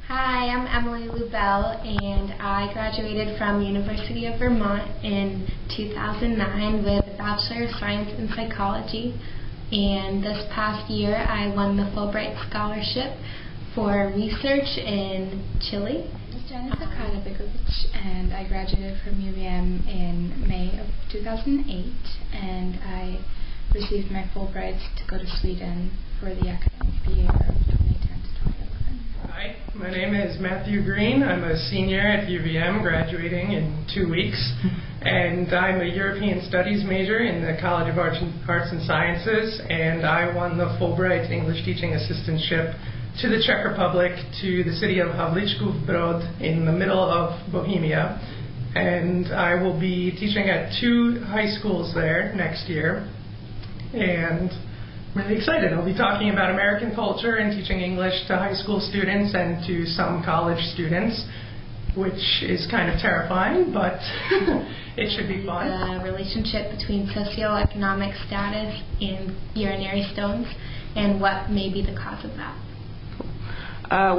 Hi, I'm Emily Lubell, and I graduated from University of Vermont in 2009 with a Bachelor of Science in Psychology. And this past year, I won the Fulbright Scholarship for research in Chile. I'm Janica Kratovic, and I graduated from UVM in May of 2008, and I received my Fulbright to go to Sweden for the academic year of 2010 to 2011. Hi, my name is Matthew Green. I'm a senior at UVM, graduating in 2 weeks, and I'm a European Studies major in the College of Arts and Sciences, and I won the Fulbright English Teaching Assistantship to the Czech Republic, to the city of Havlíčkův Brod in the middle of Bohemia. And I will be teaching at 2 high schools there next year. And I'm really excited. I'll be talking about American culture and teaching English to high school students and to some college students, which is kind of terrifying, but it should be fun. The relationship between socioeconomic status and urinary stones and what may be the cause of that.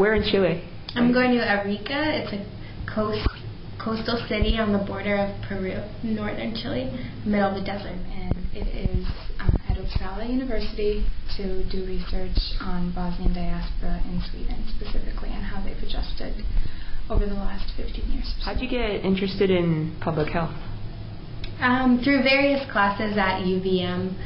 Where in Chile? I'm going to Arica. It's a coastal city on the border of Peru, northern Chile, middle of the desert. And it is at Uppsala University to do research on Bosnian diaspora in Sweden specifically and how they've adjusted over the last 15 years. How did you get interested in public health? Through various classes at UVM.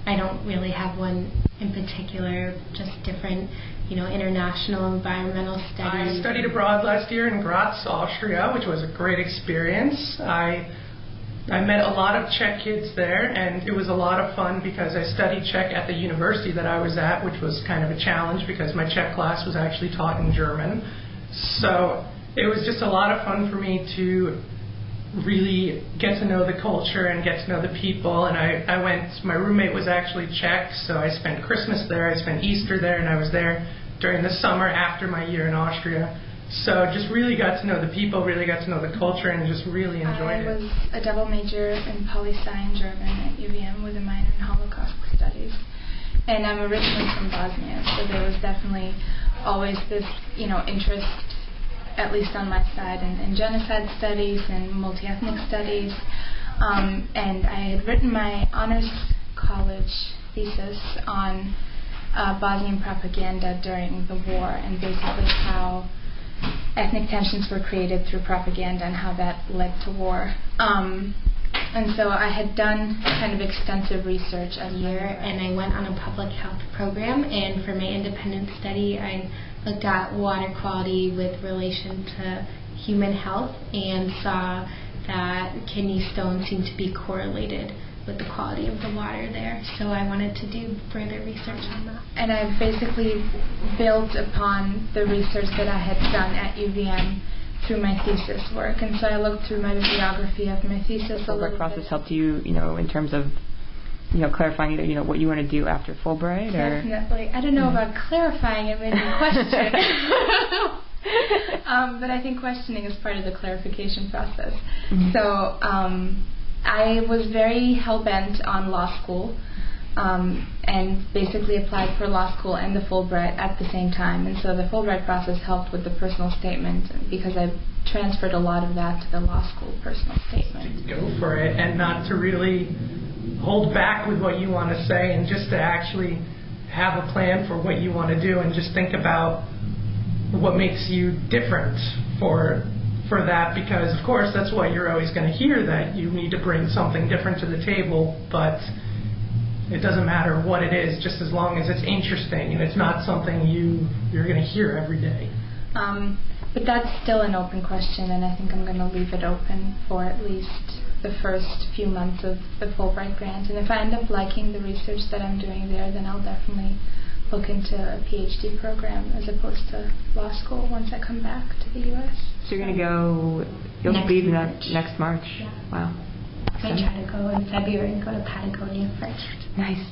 I don't really have one in particular, just different, international environmental studies. I studied abroad last year in Graz, Austria, which was a great experience. I met a lot of Czech kids there, and it was a lot of fun because I studied Czech at the university that I was at, which was kind of a challenge because my Czech class was actually taught in German. So it was just a lot of fun for me to really get to know the culture and get to know the people. And my roommate was actually Czech, so I spent Christmas there, I spent Easter there, and I was there during the summer after my year in Austria. So just really got to know the people, really got to know the culture, and just really enjoyed it. I was a double major in poli-sci and German at UVM with a minor in Holocaust studies. And I'm originally from Bosnia, so there was definitely always this, interest, at least on my side, in genocide studies and multi-ethnic studies. And I had written my honors college thesis on Bosnian propaganda during the war and basically how ethnic tensions were created through propaganda and how that led to war. And so I had done kind of extensive research a year, and I went on a public health program, and for my independent study I looked at water quality with relation to human health and saw that kidney stones seemed to be correlated with the quality of the water there. So I wanted to do further research on that. And I basically built upon the research that I had done at UVM through my thesis work. And so I looked through my bibliography of my thesis. The Fulbright process helped you, in terms of clarifying what you want to do after Fulbright? Or? Definitely. I don't know about clarifying it, maybe question. But I think questioning is part of the clarification process. Mm-hmm. So I was very hell-bent on law school and basically applied for law school and the Fulbright at the same time. And so the Fulbright process helped with the personal statement because I transferred a lot of that to the law school personal statement. Go for it and not to really hold back with what you want to say and just to actually have a plan for what you want to do and just think about what makes you different for that, because of course that's what you're always going to hear, that you need to bring something different to the table, but it doesn't matter what it is, just as long as it's interesting and it's not something you're going to hear every day. But that's still an open question, and I think I'm going to leave it open for at least the first few months of the Fulbright grant. And if I end up liking the research that I'm doing there, then I'll definitely look into a PhD program as opposed to law school once I come back to the U.S. So you're going to you'll leave next March? Yeah. Wow. I try to go in February and go to Patagonia first. Nice.